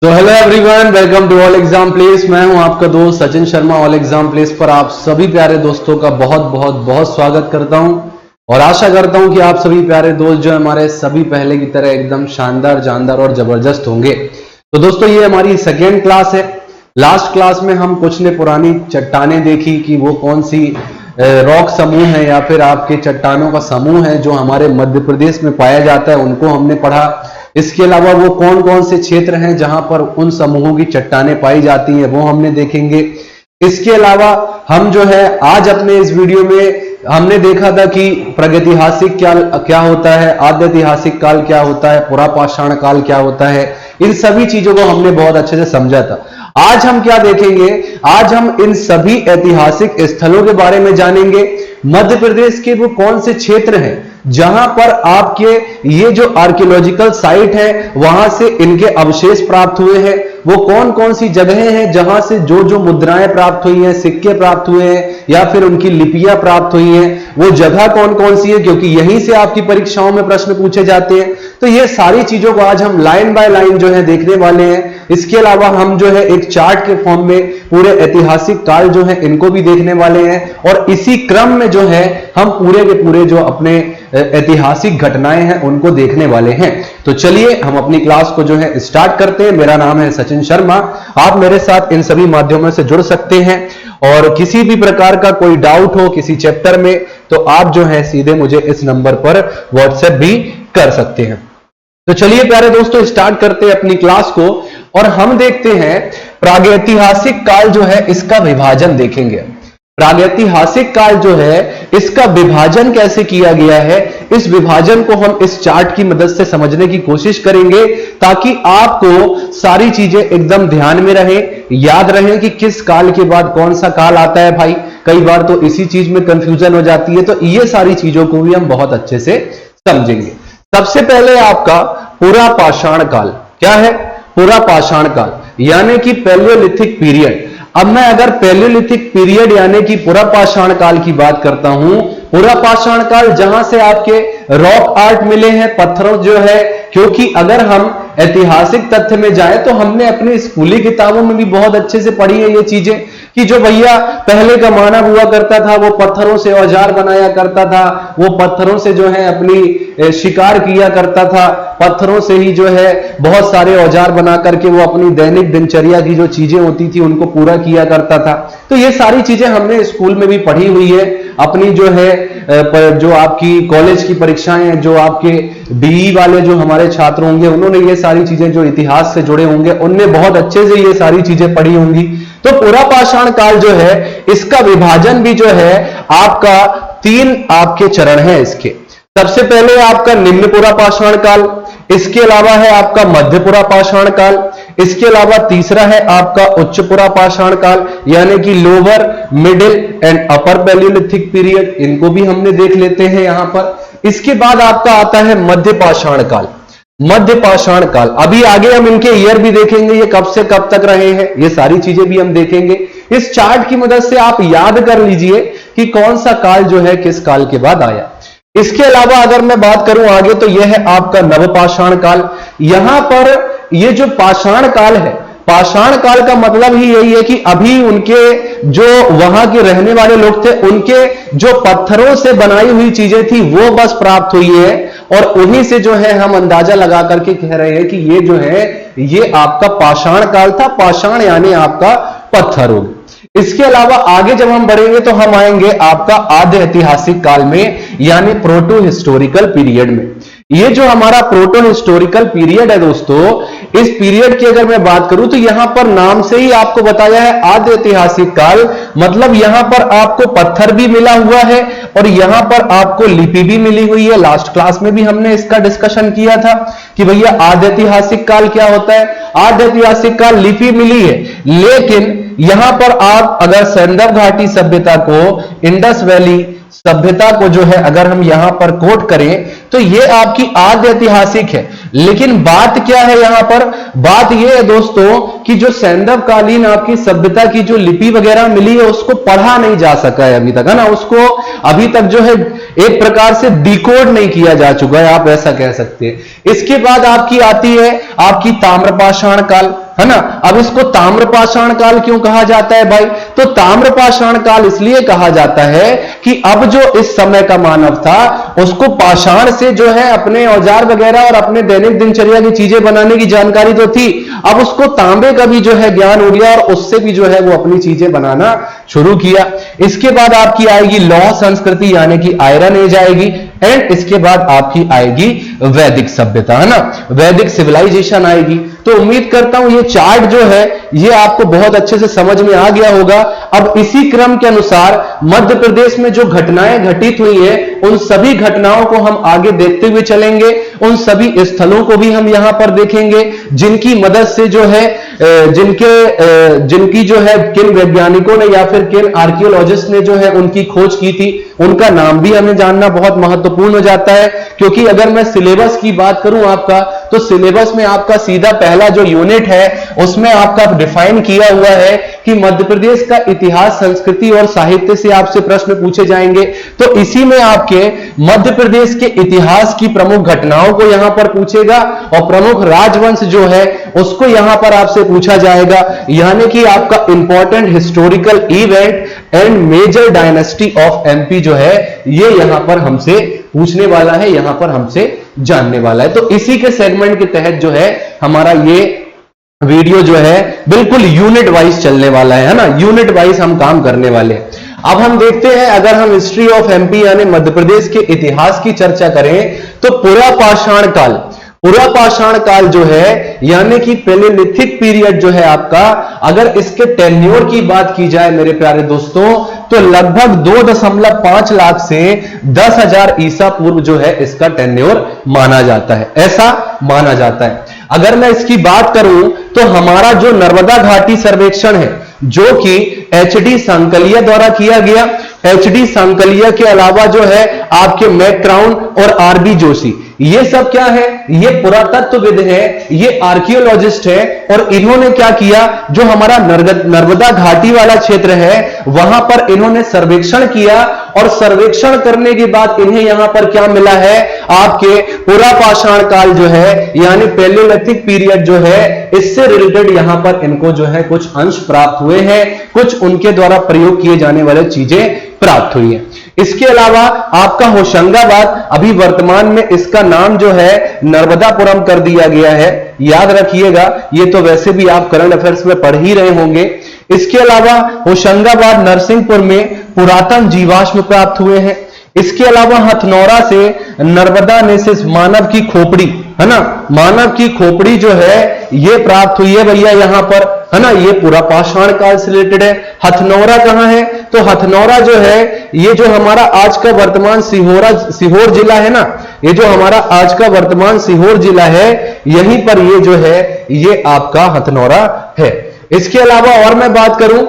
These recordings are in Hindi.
तो hello everyone, welcome to all exam place. मैं हूं आपका दोस्त Sachin Sharma. All exam place पर आप सभी प्यारे दोस्तों का बहुत बहुत बहुत स्वागत करता हूं और आशा करता हूं कि आप सभी प्यारे दोस्त जो हमारे सभी पहले की तरह एकदम शानदार, जानदार और जबरदस्त होंगे। तो दोस्तों, ये हमारी सेकेंड क्लास है। लास्ट क्लास में हम कुछ ने पुरानी चट्टानें देखी कि वो कौन सी रॉक समूह है या फिर आपके चट्टानों का समूह है जो हमारे मध्य प्रदेश में पाया जाता है, उनको हमने पढ़ा। इसके अलावा वो कौन कौन से क्षेत्र हैं जहां पर उन समूहों की चट्टानें पाई जाती हैं, वो हमने देखेंगे। इसके अलावा हम जो है आज अपने इस वीडियो में हमने देखा था कि प्रागैतिहासिक क्या होता है, आद्य ऐतिहासिक काल क्या होता है, पुरापाषाण काल क्या होता है। इन सभी चीजों को हमने बहुत अच्छे से समझा था। आज हम क्या देखेंगे, आज हम इन सभी ऐतिहासिक स्थलों के बारे में जानेंगे। मध्य प्रदेश के वो कौन से क्षेत्र हैं जहां पर आपके ये जो आर्कियोलॉजिकल साइट है वहां से इनके अवशेष प्राप्त हुए हैं, वो कौन कौन सी जगहें हैं जहां से जो जो मुद्राएं प्राप्त हुई हैं, सिक्के प्राप्त हुए हैं या फिर उनकी लिपियां प्राप्त हुई हैं, वो जगह कौन कौन सी है, क्योंकि यहीं से आपकी परीक्षाओं में प्रश्न पूछे जाते हैं। तो ये सारी चीजों को आज हम लाइन बाय लाइन जो है देखने वाले हैं। इसके अलावा हम जो है एक चार्ट के फॉर्म में पूरे ऐतिहासिक काल जो है इनको भी देखने वाले हैं और इसी क्रम में जो है हम पूरे के पूरे जो अपने ऐतिहासिक घटनाएं हैं उनको देखने वाले हैं। तो चलिए हम अपनी क्लास को जो है स्टार्ट करते हैं। मेरा नाम है सचिन शर्मा। आप मेरे साथ इन सभी माध्यमों से जुड़ सकते हैं और किसी भी प्रकार का कोई डाउट हो किसी चैप्टर में तो आप जो है सीधे मुझे इस नंबर पर व्हाट्सएप भी कर सकते हैं। तो चलिए प्यारे दोस्तों, स्टार्ट करते हैं अपनी क्लास को और हम देखते हैं प्रागैतिहासिक काल जो है इसका विभाजन देखेंगे। प्रागैतिहासिक काल जो है इसका विभाजन कैसे किया गया है, इस विभाजन को हम इस चार्ट की मदद से समझने की कोशिश करेंगे ताकि आपको सारी चीजें एकदम ध्यान में रहे, याद रहे कि किस काल के बाद कौन सा काल आता है। भाई कई बार तो इसी चीज में कंफ्यूजन हो जाती है, तो ये सारी चीजों को भी हम बहुत अच्छे से समझेंगे। सबसे पहले आपका पुरापाषाण काल क्या है? पुरापाषाण काल यानी कि पैलियोलिथिक पीरियड। अब मैं अगर पैलियोलिथिक पीरियड यानी कि पुरापाषाण काल की बात करता हूं, पुरापाषाण काल जहां से आपके रॉक आर्ट मिले हैं, पत्थरों जो है, क्योंकि अगर हम ऐतिहासिक तथ्य में जाएं तो हमने अपनी स्कूली किताबों में भी बहुत अच्छे से पढ़ी है ये चीजें कि जो भैया पहले का मानव हुआ करता था वो पत्थरों से औजार बनाया करता था, वो पत्थरों से जो है अपनी शिकार किया करता था, पत्थरों से ही जो है बहुत सारे औजार बना करके वो अपनी दैनिक दिनचर्या की जो चीजें होती थी उनको पूरा किया करता था। तो ये सारी चीजें हमने स्कूल में भी पढ़ी हुई है। अपनी जो है जो आपकी कॉलेज की परीक्षाएं हैं, जो आपके बीई वाले जो हमारे छात्र होंगे उन्होंने ये सारी चीजें जो इतिहास से जुड़े होंगे उनने बहुत अच्छे से ये सारी चीजें पढ़ी होंगी। तो पुरापाषाण काल जो है इसका विभाजन भी जो है आपका 3 आपके चरण है इसके। सबसे पहले आपका निम्न पुरापाषाण काल, इसके अलावा है आपका मध्य पुरापाषाण काल, इसके अलावा तीसरा है आपका उच्च पुरापाषाण काल यानी कि lower, middle and upper Palaeolithic period. इनको भी हमने देख लेते हैं यहां पर। इसके बाद आपका आता है मध्य पाषाण काल। मध्य पाषाण काल, अभी आगे हम इनके ईयर भी देखेंगे, ये कब से कब तक रहे हैं, ये सारी चीजें भी हम देखेंगे। इस चार्ट की मदद से आप याद कर लीजिए कि कौन सा काल जो है किस काल के बाद आया। इसके अलावा अगर मैं बात करूं आगे तो यह है आपका नवपाषाण काल। यहां पर ये जो पाषाण काल है, पाषाण काल का मतलब ही यही है कि अभी उनके जो वहां के रहने वाले लोग थे उनके जो पत्थरों से बनाई हुई चीजें थी वो बस प्राप्त हुई है और उन्हीं से जो है हम अंदाजा लगा करके कह रहे हैं कि ये जो है ये आपका पाषाण काल था। पाषाण यानी आपका पत्थर हो। इसके अलावा आगे जब हम बढ़ेंगे तो हम आएंगे आपका आद्य ऐतिहासिक काल में यानी प्रोटो हिस्टोरिकल पीरियड में। ये जो हमारा प्रोटो हिस्टोरिकल पीरियड है दोस्तों, इस पीरियड की अगर मैं बात करूं तो यहां पर नाम से ही आपको बताया है आद्य ऐतिहासिक काल, मतलब यहां पर आपको पत्थर भी मिला हुआ है और यहां पर आपको लिपि भी मिली हुई है। लास्ट क्लास में भी हमने इसका डिस्कशन किया था कि भैया आद्य ऐतिहासिक काल क्या होता है। आद्य ऐतिहासिक काल लिपि मिली है, लेकिन यहां पर आप अगर सैंदव घाटी सभ्यता को, इंडस वैली सभ्यता को जो है अगर हम यहां पर कोट करें तो ये आपकी आद्य ऐतिहासिक है। लेकिन बात क्या है यहां पर, बात ये है दोस्तों कि जो सैंधव कालीन आपकी सभ्यता की जो लिपि वगैरह मिली है उसको पढ़ा नहीं जा सका है अभी तक, है ना, उसको अभी तक जो है एक प्रकार से डिकोड नहीं किया जा चुका है, आप ऐसा कह सकते हैं। इसके बाद आपकी आती है आपकी ताम्रपाषाण काल, है ना। अब इसको ताम्रपाषाण काल क्यों कहा जाता है भाई, तो ताम्रपाषाण काल इसलिए कहा जाता है कि अब जो इस समय का मानव था उसको पाषाण से जो है अपने औजार वगैरह और अपने दैनिक दिनचर्या की चीजें बनाने की जानकारी तो थी, अब उसको तांबे का भी जो है ज्ञान हो गया और उससे भी जो है वो अपनी चीजें बनाना शुरू किया। इसके बाद आपकी आएगी लौह संस्कृति यानी कि आयरन एज आएगी, एंड इसके बाद आपकी आएगी वैदिक सभ्यता, है ना, वैदिक सिविलाइजेशन आएगी। तो उम्मीद करता हूं ये चार्ट जो है ये आपको बहुत अच्छे से समझ में आ गया होगा। अब इसी क्रम के अनुसार मध्य प्रदेश में जो घटनाएं घटित हुई है उन सभी घटनाओं को हम आगे देखते हुए चलेंगे, उन सभी स्थलों को भी हम यहां पर देखेंगे जिनकी मदद से जो है जिनकी जो है किन वैज्ञानिकों ने या फिर किन आर्कियोलॉजिस्ट ने जो है उनकी खोज की थी, उनका नाम भी हमें जानना बहुत महत्वपूर्ण हो जाता है। क्योंकि अगर मैं सिलेबस की बात करूं आपका, तो सिलेबस में आपका सीधा पहला जो यूनिट है उसमें आपका डिफाइन किया हुआ है कि मध्य प्रदेश का इतिहास, संस्कृति और साहित्य से आपसे प्रश्न पूछे जाएंगे। तो इसी में आपके मध्य प्रदेश के इतिहास की प्रमुख घटनाओं को यहां पर पूछेगा और प्रमुख राजवंश जो है उसको यहां पर आपसे पूछा जाएगा, यानी कि आपका important historical event and major dynasty of MP जो है ये यहां पर हमसे पूछने वाला है, यहां पर हमसे जानने वाला है। तो इसी के सेगमेंट के तहत जो है हमारा ये वीडियो जो है बिल्कुल यूनिट वाइज चलने वाला है ना, यूनिट वाइज हम काम करने वाले हैं। अब हम देखते हैं, अगर हम हिस्ट्री ऑफ एमपी यानी मध्य प्रदेश के इतिहास की चर्चा करें तो पुरापाषाण काल, पुरापाषाण काल जो है यानी कि पैलेलिथिक पीरियड जो है आपका, अगर इसके टेन्योर की बात की जाए मेरे प्यारे दोस्तों तो लगभग 2.5 लाख से 10,000 ईसा पूर्व जो है इसका टेन्योर माना जाता है, ऐसा माना जाता है। अगर मैं इसकी बात करूं तो हमारा जो नर्मदा घाटी सर्वेक्षण है जो कि एचडी सांकलिया द्वारा किया गया, एचडी सांकलिया के अलावा जो है आपके मैक्राउन और आरबी जोशी, ये सब क्या है, ये पुरातत्वविद है, ये आर्कियोलॉजिस्ट है और इन्होंने क्या किया, जो हमारा नर्मदा घाटी वाला क्षेत्र है वहां पर इन्होंने सर्वेक्षण किया और सर्वेक्षण करने के बाद इन्हें यहां पर क्या मिला है, आपके पुरापाषाण काल जो है यानी पैलेलिथिक पीरियड जो है इससे रिलेटेड यहां पर इनको जो है कुछ अंश प्राप्त हुए हैं, कुछ उनके द्वारा प्रयोग किए जाने वाले चीजें प्राप्त हुई है। इसके अलावा आपका होशंगाबाद, अभी वर्तमान में इसका नाम जो है नर्मदापुरम कर दिया गया है, याद रखिएगा, ये तो वैसे भी आप करंट अफेयर्स में पढ़ ही रहे होंगे। इसके अलावा होशंगाबाद नरसिंहपुर में पुरातन जीवाश्म प्राप्त हुए हैं। इसके अलावा हथनौरा से नर्मदा नेसिस मानव की खोपड़ी, है ना, मानव की खोपड़ी जो है ये प्राप्त हुई है भैया यहां पर, है ना, ये पुरापाषाण काल से रिलेटेड है। हथनौरा कहां है, तो हथनौरा जो है ये जो हमारा आज का वर्तमान सीहोर जिला है ना, ये जो हमारा आज का वर्तमान सीहोर जिला है यहीं पर ये जो है ये आपका हथनौरा है। इसके अलावा और मैं बात करूं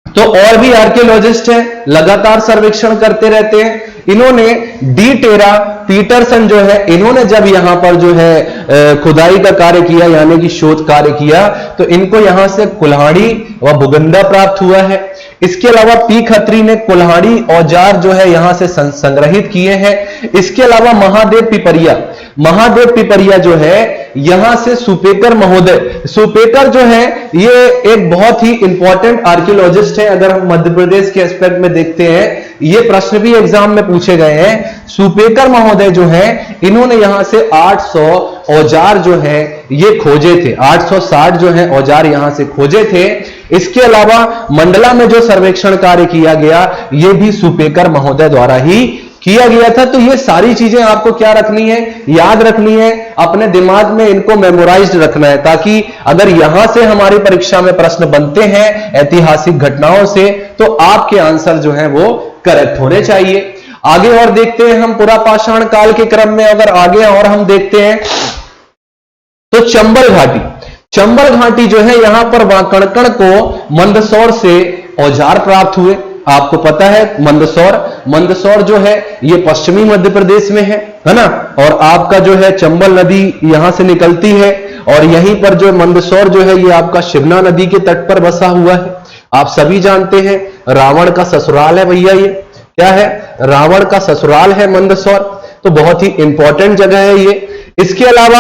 तो और भी आर्कियोलॉजिस्ट हैं, लगातार सर्वेक्षण करते रहते हैं। इन्होंने डी टेरा पीटरसन जो है इन्होंने जब यहां पर जो है खुदाई का कार्य किया यानी कि शोध कार्य किया तो इनको यहां से कुल्हाड़ी व भुगंदा प्राप्त हुआ है। इसके अलावा पी खत्री ने कुल्हाड़ी औजार जो है यहां से संग्रहित किए हैं। इसके अलावा महादेव पिपरिया जो है यहां से सुपेकर महोदय, सुपेकर जो है ये एक बहुत ही इंपॉर्टेंट आर्कियोलॉजिस्ट है। अगर हम मध्य प्रदेश के एस्पेक्ट में देखते हैं ये प्रश्न भी एग्जाम में पूछे गए हैं। सुपेकर महोदय जो है इन्होंने यहां से 800 औजार जो है ये खोजे थे, 860 जो है औजार यहां से खोजे थे। इसके अलावा मंडला में जो सर्वेक्षण कार्य किया गया ये भी सुपेकर महोदय द्वारा ही किया गया था। तो ये सारी चीजें आपको क्या रखनी है, याद रखनी है, अपने दिमाग में इनको मेमोराइज्ड रखना है, ताकि अगर यहां से हमारी परीक्षा में प्रश्न बनते हैं ऐतिहासिक घटनाओं से तो आपके आंसर जो है वो करेक्ट होने चाहिए। आगे और देखते हैं हम पुरापाषाण काल के क्रम में, अगर आगे और हम देखते हैं तो चंबल घाटी जो है यहां पर वाकणकण को मंदसौर से औजार प्राप्त हुए। आपको पता है मंदसौर जो है ये पश्चिमी मध्य प्रदेश में है ना। और आपका जो है चंबल नदी यहां से निकलती है और यहीं पर जो मंदसौर जो है ये आपका शिवना नदी के तट पर बसा हुआ है। आप सभी जानते हैं रावण का ससुराल है भैया, ये क्या है, रावण का ससुराल है मंदसौर, तो बहुत ही इंपॉर्टेंट जगह है ये। इसके अलावा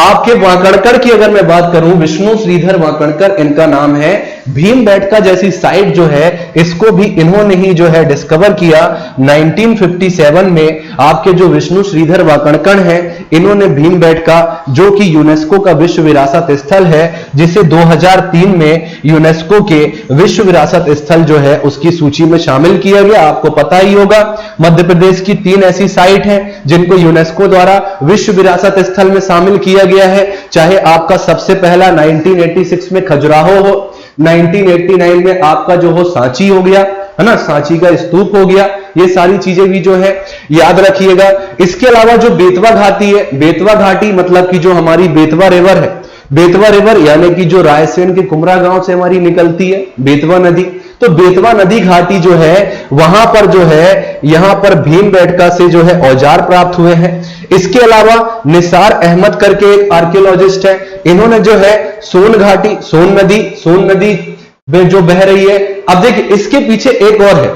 आपके वाकणकर की अगर मैं बात करूं, विष्णु श्रीधर वाकणकर इनका नाम है। भीमबेटका जैसी साइट जो है इसको भी इन्होंने ही जो है डिस्कवर किया 1957 में। आपके जो विष्णु श्रीधर वाकणकर हैं इन्होंने भीमबेटका जो कि यूनेस्को का विश्व विरासत स्थल है, जिसे 2003 में यूनेस्को के विश्व विरासत स्थल जो है उसकी सूची में शामिल किया गया। आपको पता ही होगा मध्य प्रदेश की 3 ऐसी साइट हैं जिनको यूनेस्को द्वारा विश्व विरासत स्थल में शामिल किया गया है। चाहे आपका सबसे पहला 1986 में खजुराहो हो, 1989 में आपका जो हो सांची हो गया है ना, सांची का स्तूप हो गया। ये सारी चीजें भी जो है याद रखिएगा। इसके अलावा जो बेतवा घाटी है, बेतवा घाटी मतलब कि जो हमारी बेतवा रिवर है, बेतवा रिवर यानी कि जो रायसेन के कुमरा गांव से हमारी निकलती है बेतवा नदी, तो बेतवा नदी घाटी जो है वहां पर जो है यहां पर भीमबेटका से जो है औजार प्राप्त हुए हैं। इसके अलावा निसार अहमद करके एक आर्कियोलॉजिस्ट है, इन्होंने जो है सोन घाटी, सोन नदी में जो बह रही है। अब देखिए इसके पीछे एक और है,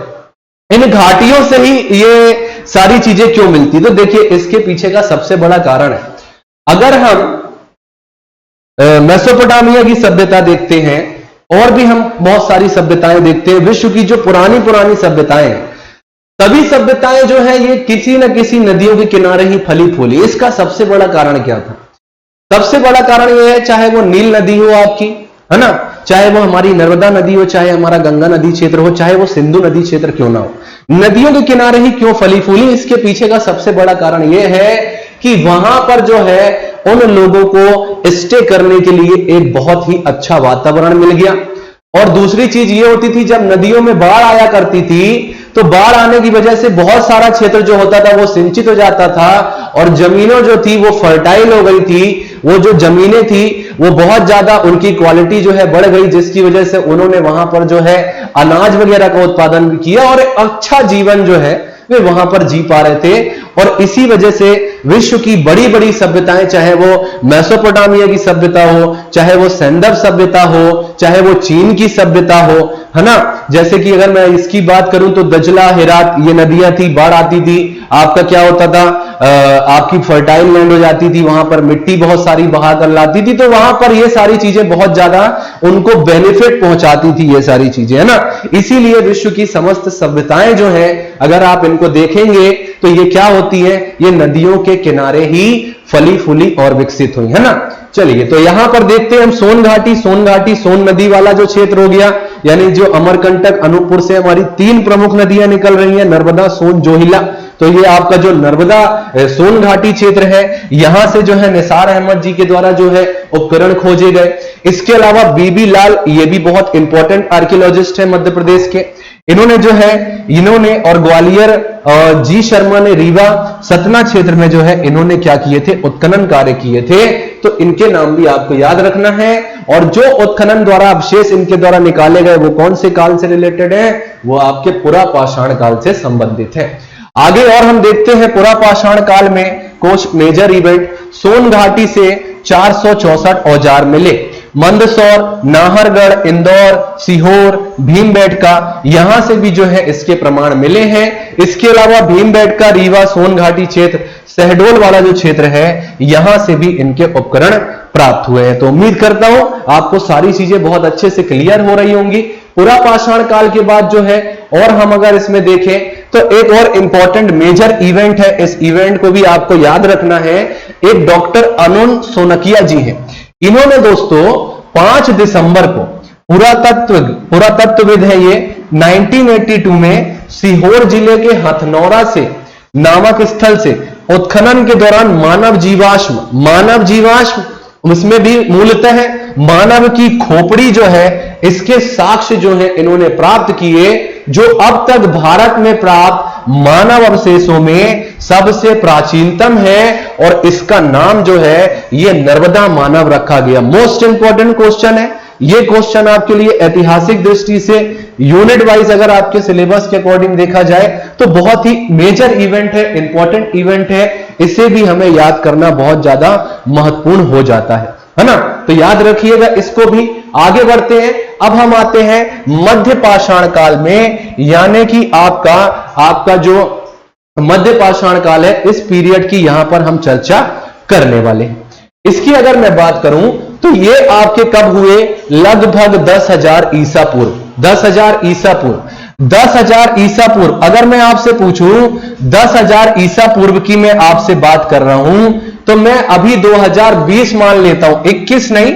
इन घाटियों से ही ये सारी चीजें क्यों मिलती, तो देखिए इसके पीछे का सबसे बड़ा कारण है, अगर हम मेसोपोटामिया की सभ्यता देखते हैं और भी हम बहुत सारी सभ्यताएं देखते हैं, विश्व की जो पुरानी सभ्यताएं हैं, सभी सभ्यताएं जो है ये किसी न किसी नदियों के किनारे ही फली फूली। इसका सबसे बड़ा कारण क्या था, सबसे बड़ा कारण यह है, चाहे वो नील नदी हो आपकी, है ना, चाहे वो हमारी नर्मदा नदी हो, चाहे हमारा गंगा नदी क्षेत्र हो, चाहे वो सिंधु नदी क्षेत्र क्यों ना हो, नदियों के किनारे ही क्यों फली फूली। इसके पीछे का सबसे बड़ा कारण यह है कि वहां पर जो है उन लोगों को स्टे करने के लिए एक बहुत ही अच्छा वातावरण मिल गया। और दूसरी चीज ये होती थी, जब नदियों में बाढ़ आया करती थी तो बाढ़ आने की वजह से बहुत सारा क्षेत्र जो होता था वो सिंचित हो जाता था और जमीनों जो थी वो फर्टाइल हो गई थी। वो जो जमीनें थी वो बहुत ज्यादा उनकी क्वालिटी जो है बढ़ गई, जिसकी वजह से उन्होंने वहां पर जो है अनाज वगैरह का उत्पादन भी किया और अच्छा जीवन जो है वे वहां पर जी पा रहे थे। और इसी वजह से विश्व की बड़ी बड़ी सभ्यताएं, चाहे वो मेसोपोटामिया की सभ्यता हो, चाहे वो सैंडव सभ्यता हो, चाहे वो चीन की सभ्यता हो, है ना, जैसे कि अगर मैं इसकी बात करूं तो दजला, हेरात ये नदियां थी, बाढ़ आती थी, आपका क्या होता था, आपकी फर्टाइल लैंड हो जाती थी, वहां पर मिट्टी बहुत सारी बहा कर लाती थी, तो वहां पर ये सारी चीजें बहुत ज्यादा उनको बेनिफिट पहुंचाती थी, ये सारी चीजें, है ना। इसीलिए विश्व की समस्त सभ्यताएं जो है अगर आप इनको देखेंगे तो ये क्या होती है, ये नदियों के किनारे ही फली फूली और विकसित हुई, है ना। चलिए तो यहां पर देखते हैं हम सोन घाटी, सोन नदी वाला जो क्षेत्र हो गया, यानी जो अमरकंटक, अनूपपुर से हमारी 3 प्रमुख नदियां निकल रही हैं, नर्मदा, सोन, जोहिला। तो ये आपका जो नर्मदा सोन घाटी क्षेत्र है, यहां से जो है निसार अहमद जी के द्वारा जो है उपकरण खोजे गए। इसके अलावा बीबी लाल, ये भी बहुत इंपॉर्टेंट आर्कियोलॉजिस्ट है मध्य प्रदेश के, इन्होंने और ग्वालियर जी शर्मा ने रीवा, सतना क्षेत्र में जो है इन्होंने क्या किए थे, उत्खनन कार्य किए थे। तो इनके नाम भी आपको याद रखना है। और जो उत्खनन द्वारा अवशेष इनके द्वारा निकाले गए वो कौन से काल से रिलेटेड है, वो आपके पुरा पाषाण काल से संबंधित है। आगे और हम देखते हैं पुरा पाषाण काल में कुछ मेजर इवेंट। सोन घाटी से 464 औजार मिले, मंदसौर, नाहरगढ़, इंदौर, सीहोर, भीमबेटका, यहां से भी जो है इसके प्रमाण मिले हैं। इसके अलावा भीमबेटका, रीवा, सोन घाटी क्षेत्र, शहडोल वाला जो क्षेत्र है, यहां से भी इनके उपकरण प्राप्त हुए हैं। तो उम्मीद करता हूं आपको सारी चीजें बहुत अच्छे से क्लियर हो रही होंगी। पुरा पाषाण काल के बाद जो है, और हम अगर इसमें देखें तो एक और इंपॉर्टेंट मेजर इवेंट है, इस इवेंट को भी आपको याद रखना है। एक डॉक्टर अरुण सोनकिया जी हैं, इन्होंने दोस्तों 5 दिसंबर को पुरातत्वविद है ये, 1982 में सीहोर जिले के हथनौरा से नामक स्थल से उत्खनन के दौरान मानव जीवाश्म उसमें भी मूलतः मानव की खोपड़ी जो है, इसके साक्ष्य जो है इन्होंने प्राप्त किए। जो अब तक भारत में प्राप्त मानव अवशेषों में सबसे प्राचीनतम है और इसका नाम जो है ये नर्मदा मानव रखा गया। मोस्ट इंपॉर्टेंट क्वेश्चन है ये क्वेश्चन आपके लिए ऐतिहासिक दृष्टि से यूनिट वाइज अगर आपके सिलेबस के अकॉर्डिंग देखा जाए तो बहुत ही मेजर इवेंट है, इंपॉर्टेंट इवेंट है, इसे भी हमें याद करना बहुत ज्यादा महत्वपूर्ण हो जाता है ना। तो याद रखिएगा इसको भी। आगे बढ़ते हैं, अब हम आते हैं मध्य पाषाण काल में, यानी कि आपका जो मध्य पाषाण काल है इस पीरियड की यहां पर हम चर्चा करने वाले हैं। इसकी अगर मैं बात करूं तो ये आपके कब हुए, लगभग 10,000 ईसा पूर्व। 10,000 ईसा पूर्व, 10,000 ईसा पूर्व। अगर मैं आपसे पूछूं 10,000 ईसा पूर्व की मैं आपसे बात कर रहा हूं तो मैं अभी 2020 मान लेता हूं, 21 नहीं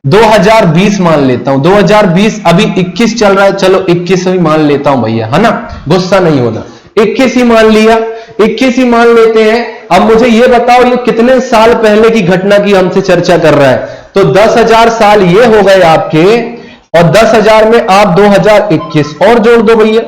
2020 मान लेता हूं। 2020 अभी 21 चल रहा है, चलो 21 ही मान लेता हूं भैया, है ना, गुस्सा नहीं होना। 21 ही मान लिया, 21 ही मान लेते हैं। अब मुझे ये बताओ ये कितने साल पहले की घटना की हमसे चर्चा कर रहा है। तो 10,000 साल ये हो गए आपके, और 10,000 में आप 2021 और जोड़ दो भैया,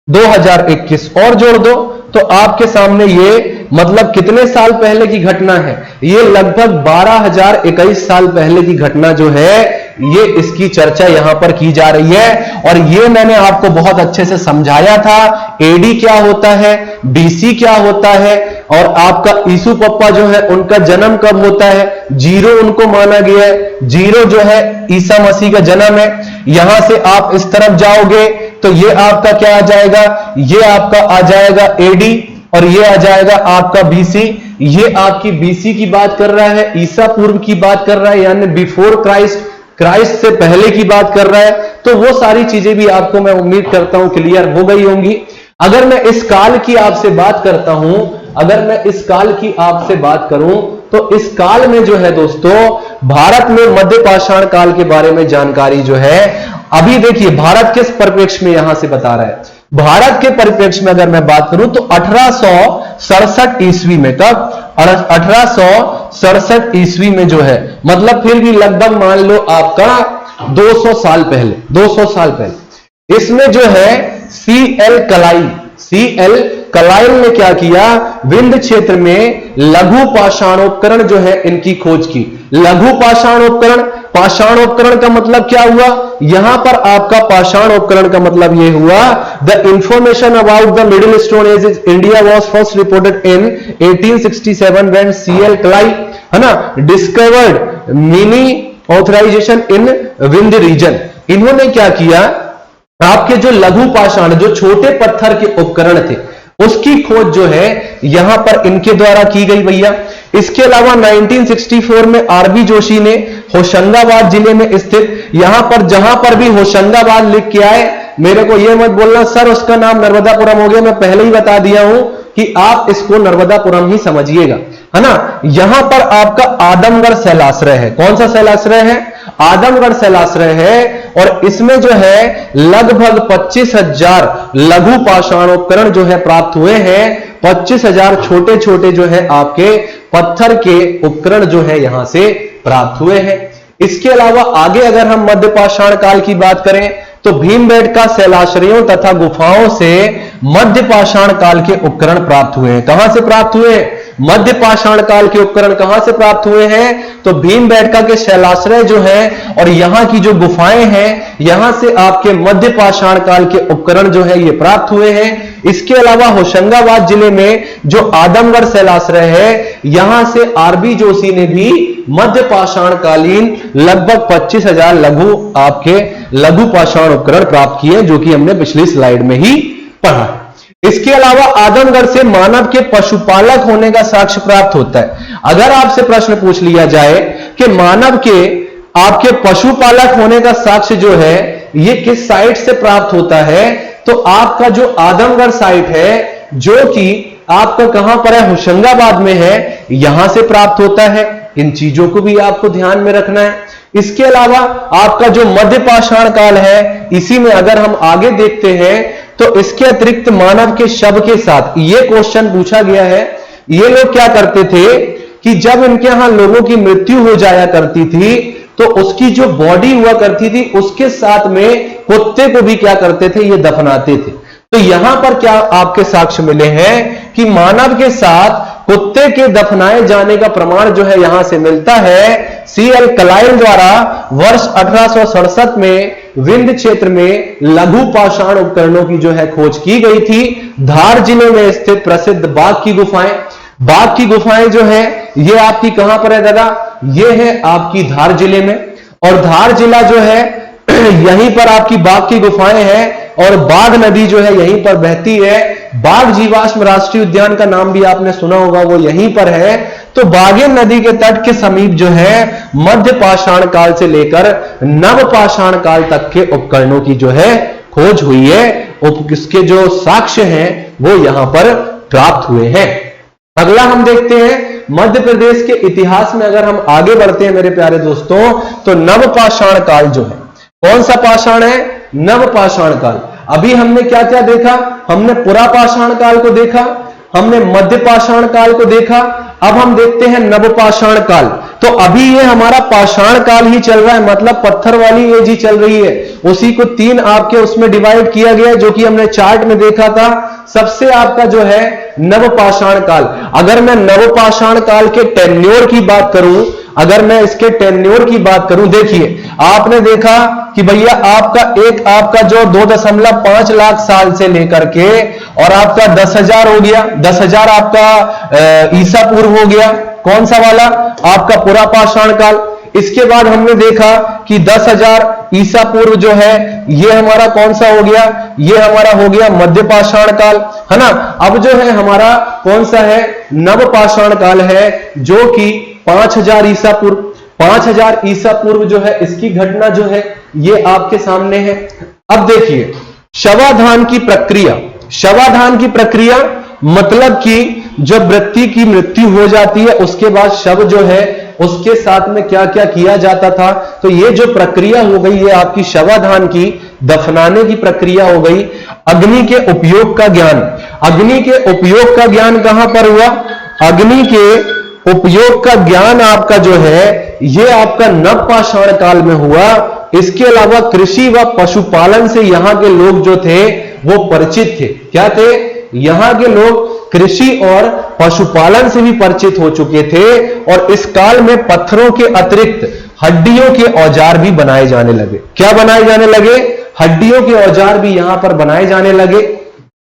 2021 और जोड़ दो तो आपके सामने ये मतलब कितने साल पहले की घटना है, ये लगभग 12,021 साल पहले की घटना जो है ये इसकी चर्चा यहां पर की जा रही है। और ये मैंने आपको बहुत अच्छे से समझाया था, एडी क्या होता है, बीसी क्या होता है, और आपका यीशु पप्पा जो है उनका जन्म कब होता है, 0 उनको माना गया है, 0 जो है ईसा मसीह का जन्म है। यहां से आप इस तरफ जाओगे तो ये आपका क्या आ जाएगा, ये आपका आ जाएगा एडी, और ये आ जाएगा आपका बीसी। ये आपकी बीसी की बात कर रहा है, ईसा पूर्व की बात कर रहा है, यानी बिफोर क्राइस्ट, क्राइस्ट से पहले की बात कर रहा है। तो वो सारी चीजें भी आपको मैं उम्मीद करता हूं क्लियर हो गई होंगी। अगर मैं इस काल की आपसे बात करता हूं, अगर मैं इस काल की आपसे बात करूं तो इस काल में जो है दोस्तों भारत में मध्य पाषाण काल के बारे में जानकारी जो है, अभी देखिए भारत किस परिप्रेक्ष्य में यहां से बता रहा है। भारत के परिप्रेक्ष्य में अगर मैं बात करूं तो 1867 ईस्वी में, कब 1867 ईस्वी में जो है, मतलब फिर भी लगभग मान लो आपका 200 साल पहले, 200 साल पहले इसमें जो है सीएल कलाइल ने क्या किया, विंध्य क्षेत्र में लघु पाषाणोपकरण जो है इनकी खोज की। लघु पाषाणोपकरण, पाषाणोपकरण का मतलब क्या हुआ, यहां पर आपका पाषाणोपकरण का मतलब यह हुआ, the information about the middle stone age is India was first reported in 1867 when CL Carlleyle, है ना, discovered mini authorisation in Vindhya region. इन्होंने क्या किया, आपके जो लघु पाषाण, जो छोटे पत्थर के उपकरण थे उसकी खोज जो है यहां पर इनके द्वारा की गई भैया। इसके अलावा 1964 में आरबी जोशी ने होशंगाबाद जिले में स्थित, यहां पर जहां पर भी होशंगाबाद लिख के आए, मेरे को यह मत बोलना सर उसका नाम नर्मदापुरम हो गया, मैं पहले ही बता दिया हूं कि आप इसको नर्मदापुरम ही समझिएगा, है ना। यहां पर आपका आदमगढ़ शैलाश्रय है। कौन सा शैलाश्रय है, आदमगढ़ शैलाश्रय है, और इसमें जो है लगभग 25,000 लघु पाषाणोपकरण जो है प्राप्त हुए हैं। 25,000 छोटे छोटे जो है आपके पत्थर के उपकरण जो है यहां से प्राप्त हुए हैं। इसके अलावा आगे अगर हम मध्य पाषाण काल की बात करें तो भीमबेटका शैलाश्रयों तथा गुफाओं से मध्य पाषाण काल के उपकरण प्राप्त हुए हैं। कहां से प्राप्त हुए हैं, मध्य पाषाण काल के उपकरण कहां से प्राप्त हुए हैं, तो भीमबेटका के शैलाश्रय जो है और यहां की जो गुफाएं हैं यहां से आपके मध्य पाषाण काल के उपकरण जो है ये प्राप्त हुए हैं। इसके अलावा होशंगाबाद जिले में जो आदमगढ़ शैलाश्रय है यहां से आरबी जोशी ने भी मध्य पाषाण कालीन लगभग 25,000 लघु पाषाण उपकरण प्राप्त किए, जो कि हमने पिछली स्लाइड में ही पढ़ा। इसके अलावा आदमगढ़ से मानव के पशुपालक होने का साक्ष्य प्राप्त होता है। अगर आपसे प्रश्न पूछ लिया जाए कि मानव के आपके पशुपालक होने का साक्ष्य जो है ये किस साइट से प्राप्त होता है, तो आपका जो आदमगढ़ साइट है जो कि आपका कहां पर है, होशंगाबाद में है, यहां से प्राप्त होता है। इन चीजों को भी आपको ध्यान में रखना है। इसके अलावा आपका जो मध्य पाषाण काल है इसी में अगर हम आगे देखते हैं तो इसके अतिरिक्त मानव के शव के साथ ये क्वेश्चन पूछा गया है, ये लोग क्या करते थे, कि जब इनके यहां लोगों की मृत्यु हो जाया करती थी तो उसकी जो बॉडी हुआ करती थी उसके साथ में कुत्ते को भी क्या करते थे, ये दफनाते थे। तो यहां पर क्या आपके साक्ष्य मिले हैं कि मानव के साथ कुत्ते के दफनाए जाने का प्रमाण जो है यहां से मिलता है। C.L. क्लाइव द्वारा वर्ष 1867 में विंध्य क्षेत्र में लघु पाषाण उपकरणों की जो है खोज की गई थी। धार जिले में स्थित प्रसिद्ध बाघ की गुफाएं, बाघ की गुफाएं जो है ये आपकी कहां पर है दादा, ये है आपकी धार जिले में। और धार जिला जो है यहीं पर आपकी बाघ की गुफाएं हैं और बाघ नदी जो है यहीं पर बहती है। बाघ जीवाश्म राष्ट्रीय उद्यान का नाम भी आपने सुना होगा, वो यहीं पर है। तो बाघेन नदी के तट के समीप जो है मध्य पाषाण काल से लेकर नव पाषाण काल तक के उपकरणों की जो है खोज हुई है। इसके जो साक्ष्य हैं वो यहां पर प्राप्त हुए हैं। अगला हम देखते हैं मध्य प्रदेश के इतिहास में अगर हम आगे बढ़ते हैं मेरे प्यारे दोस्तों, तो नव पाषाण काल जो है, कौन सा पाषाण है, नव पाषाण काल। अभी हमने क्या क्या देखा, हमने पुरा पाषाण काल को देखा, हमने मध्य पाषाण काल को देखा, अब हम देखते हैं नव पाषाण काल। तो अभी ये हमारा पाषाण काल ही चल रहा है, मतलब पत्थर वाली एज ही चल रही है। उसी को 3 आपके उसमें डिवाइड किया गया है, जो कि हमने चार्ट में देखा था। सबसे आपका जो है नव पाषाण काल। अगर मैं नव पाषाण काल के टेन्योर की बात करूं, अगर मैं इसके टेन्योर की बात करूं, देखिए आपने देखा कि भैया आपका जो 2.5 लाख साल से लेकर के और आपका 10,000 हो गया, 10,000 आपका ईसा पूर्व हो गया, कौन सा वाला, आपका पुरा पाषाण काल। इसके बाद हमने देखा कि 10,000 ईसा पूर्व जो है ये हमारा कौन सा हो गया, ये हमारा हो गया मध्य पाषाण काल, है ना। अब जो है हमारा कौन सा है, नव पाषाण काल है, जो कि 5,000 ईसा पूर्व, 5,000 ईसा पूर्व जो है इसकी घटना जो है ये आपके सामने है। अब देखिए शवाधान की प्रक्रिया, शवाधान की प्रक्रिया मतलब कि जब व्यक्ति की मृत्यु हो जाती है उसके बाद शव जो है उसके साथ में क्या क्या किया जाता था। तो ये जो प्रक्रिया हो गई ये आपकी शवाधान की, दफनाने की प्रक्रिया हो गई। अग्नि के उपयोग का ज्ञान, अग्नि के उपयोग का ज्ञान कहां पर हुआ, अग्नि के उपयोग का ज्ञान आपका जो है ये आपका नव पाषाण काल में हुआ। इसके अलावा कृषि व पशुपालन से यहां के लोग जो थे वो परिचित थे। क्या थे, यहां के लोग कृषि और पशुपालन से भी परिचित हो चुके थे। और इस काल में पत्थरों के अतिरिक्त हड्डियों के औजार भी बनाए जाने लगे। क्या बनाए जाने लगे, हड्डियों के औजार भी यहां पर बनाए जाने लगे।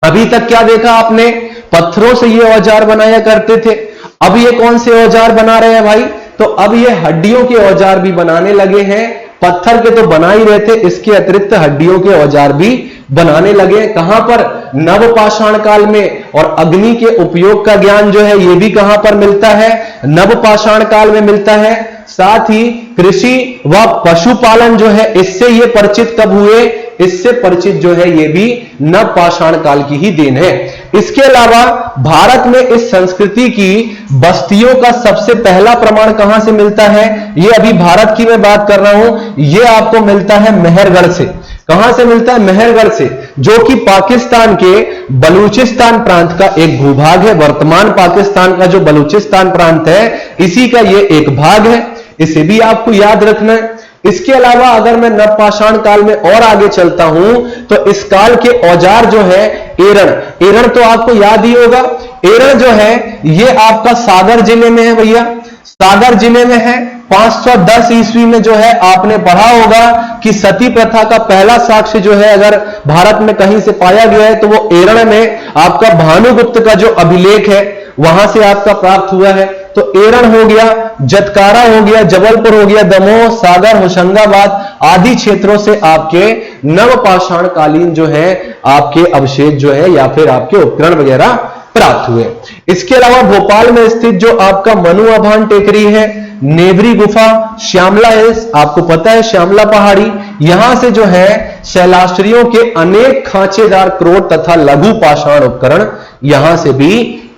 अभी तक क्या देखा आपने, पत्थरों से ये औजार बनाया करते थे। अब ये कौन से औजार बना रहे हैं भाई, तो अब ये हड्डियों के औजार भी बनाने लगे हैं। पत्थर के तो बना ही रहे थे, इसके अतिरिक्त हड्डियों के औजार भी बनाने लगे। कहां पर, नव पाषाण काल में। और अग्नि के उपयोग का ज्ञान जो है ये भी कहां पर मिलता है, नव पाषाण काल में मिलता है। साथ ही कृषि व पशुपालन जो है इससे ये परिचित कब हुए, इससे परिचित जो है ये भी नव पाषाण काल की ही देन है। इसके अलावा भारत में इस संस्कृति की बस्तियों का सबसे पहला प्रमाण कहां से मिलता है, ये अभी भारत की मैं बात कर रहा हूं, ये आपको मिलता है मेहरगढ़ से। कहां से मिलता है, मेहरगढ़ से, जो कि पाकिस्तान के बलूचिस्तान प्रांत का एक भूभाग है। वर्तमान पाकिस्तान का जो बलूचिस्तान प्रांत है इसी का ये एक भाग है, इसे भी आपको याद रखना है। इसके अलावा अगर मैं नव पाषाण काल में और आगे चलता हूं तो इस काल के औजार जो है एरण, एरण तो आपको याद ही होगा। एरण जो है ये आपका सागर जिले में है भैया, सागर जिले में है। 510 ईस्वी में जो है आपने पढ़ा होगा कि सती प्रथा का पहला साक्ष्य जो है अगर भारत में कहीं से पाया गया है तो वो एरण में आपका भानुगुप्त का जो अभिलेख है वहां से आपका प्राप्त हुआ है। तो एरण हो गया, जतकारा हो गया, जबलपुर हो गया, दमोह, सागर, होशंगाबाद आदि क्षेत्रों से आपके नव पाषाण कालीन जो है आपके अवशेष जो है या फिर आपके उपकरण वगैरह प्राप्त हुए। इसके अलावा भोपाल में स्थित जो आपका मनु आभान टेकरी है, नेवरी गुफा, श्यामला हिल्स, आपको पता है श्यामला पहाड़ी, यहां से जो है शैलाश्रियों के अनेक खांचेदार क्रोट तथा लघु पाषाण उपकरण यहां से भी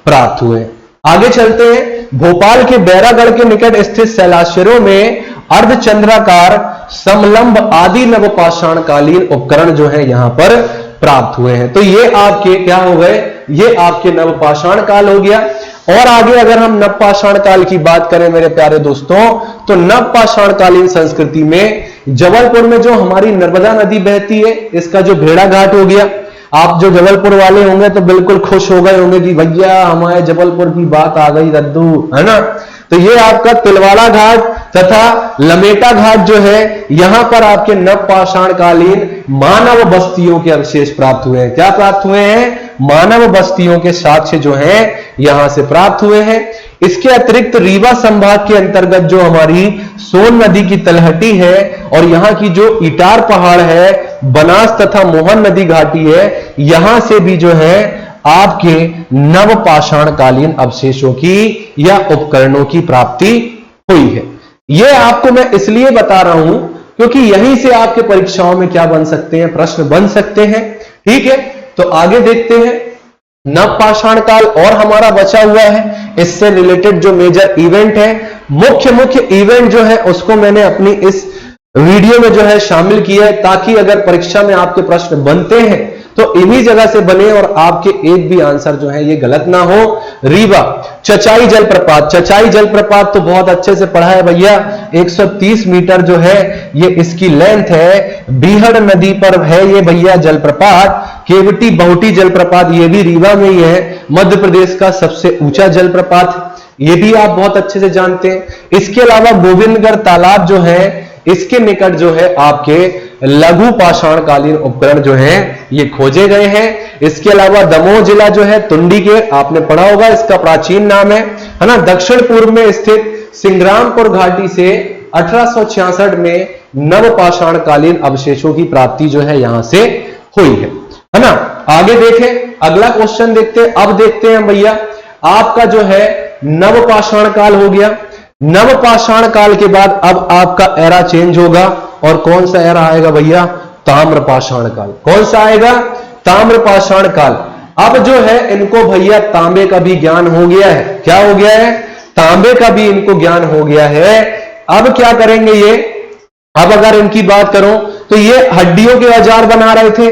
प्राप्त हुए। आगे चलते हैं, भोपाल के बैरागढ़ के निकट स्थित शैलाश्रियों में अर्धचंद्राकार, समलंब आदि नव पाषाण कालीन उपकरण जो है यहां पर प्राप्त हुए हैं। तो ये आपके क्या हो गए, ये आपके नवपाषाण काल हो गया। और आगे अगर हम नवपाषाण काल की बात करें मेरे प्यारे दोस्तों, तो नवपाषाण कालीन संस्कृति में जबलपुर में जो हमारी नर्मदा नदी बहती है, इसका जो भेड़ा घाट हो गया, आप जो जबलपुर वाले होंगे तो बिल्कुल खुश हो गए होंगे कि भैया हमारे जबलपुर की बात आ गई रद्दू, है ना। तो ये आपका तिलवाड़ा घाट तथा लमेटा घाट जो है, यहां पर आपके नवपाषाण कालीन मानव बस्तियों के अवशेष प्राप्त हुए हैं। क्या प्राप्त हुए हैं? मानव बस्तियों के साक्ष्य जो है यहां से प्राप्त हुए हैं। इसके अतिरिक्त रीवा संभाग के अंतर्गत जो हमारी सोन नदी की तलहटी है और यहां की जो इटार पहाड़ है, बनास तथा मोहन नदी घाटी है, यहां से भी जो है आपके नवपाषाण कालीन अवशेषों की या उपकरणों की प्राप्ति हुई है। यह आपको मैं इसलिए बता रहा हूं क्योंकि यहीं से आपके परीक्षाओं में क्या बन सकते हैं, प्रश्न बन सकते हैं। ठीक है, तो आगे देखते हैं। नवपाषाण काल और हमारा बचा हुआ है, इससे रिलेटेड जो मेजर इवेंट है, मुख्य इवेंट जो है उसको मैंने अपनी इस वीडियो में जो है शामिल किया है, ताकि अगर परीक्षा में आपके प्रश्न बनते हैं तो इन्हीं जगह से बने और आपके एक भी आंसर जो है ये गलत ना हो। रीवा चचाई जलप्रपात, चचाई जलप्रपात तो बहुत अच्छे से पढ़ा है भैया, 130 मीटर जो है ये इसकी लेंथ है। बीहड़ नदी पर है ये भैया जलप्रपात। केवटी बहुटी जलप्रपात ये भी रीवा में ही है, मध्य प्रदेश का सबसे ऊंचा जलप्रपात, ये भी आप बहुत अच्छे से जानते हैं। इसके अलावा गोविंदगढ़ तालाब जो है, इसके निकट जो है आपके लघु पाषाण कालीन उपकरण जो है ये खोजे गए हैं। इसके अलावा दमोह जिला जो है तुंडी के, आपने पढ़ा होगा, इसका प्राचीन नाम है ना। दक्षिण पूर्व में स्थित सिंग्रामपुर घाटी से 1866 में नवपाषाण कालीन अवशेषों की प्राप्ति जो है यहां से हुई है ना। आगे देखें, अगला क्वेश्चन देखते हैं। अब देखते हैं भैया आपका जो है नवपाषाण काल हो गया। नवपाषाण काल के बाद अब आपका एरा चेंज होगा, और कौन सा एरा आएगा भैया? ताम्रपाषाण काल। कौन सा आएगा? ताम्रपाषाण काल। अब जो है इनको भैया तांबे का भी ज्ञान हो गया है। क्या हो गया है? तांबे का भी इनको ज्ञान हो गया है। अब क्या करेंगे ये? अब अगर इनकी बात करूं तो ये हड्डियों के औजार बना रहे थे।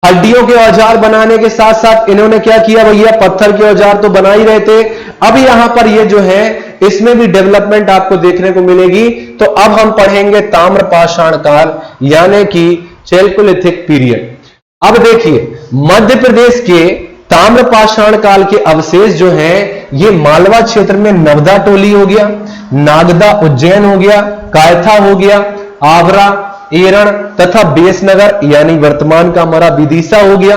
हड्डियों के औजार बनाने के साथ साथ इन्होंने क्या किया भैया? पत्थर के औजार तो बना ही रहे थे। अब यहां पर ये जो है इसमें भी डेवलपमेंट आपको देखने को मिलेगी। तो अब हम पढ़ेंगे ताम्रपाषाण काल, यानी कि चैल्कोलिथिक पीरियड। अब देखिए, मध्य प्रदेश के ताम्रपाषाण काल के अवशेष जो हैं ये मालवा क्षेत्र में नवदा टोली हो गया, नागदा उज्जैन हो गया, कायथा हो गया, आवरा, एरण तथा बेसनगर यानी वर्तमान का हमारा विदिशा हो गया।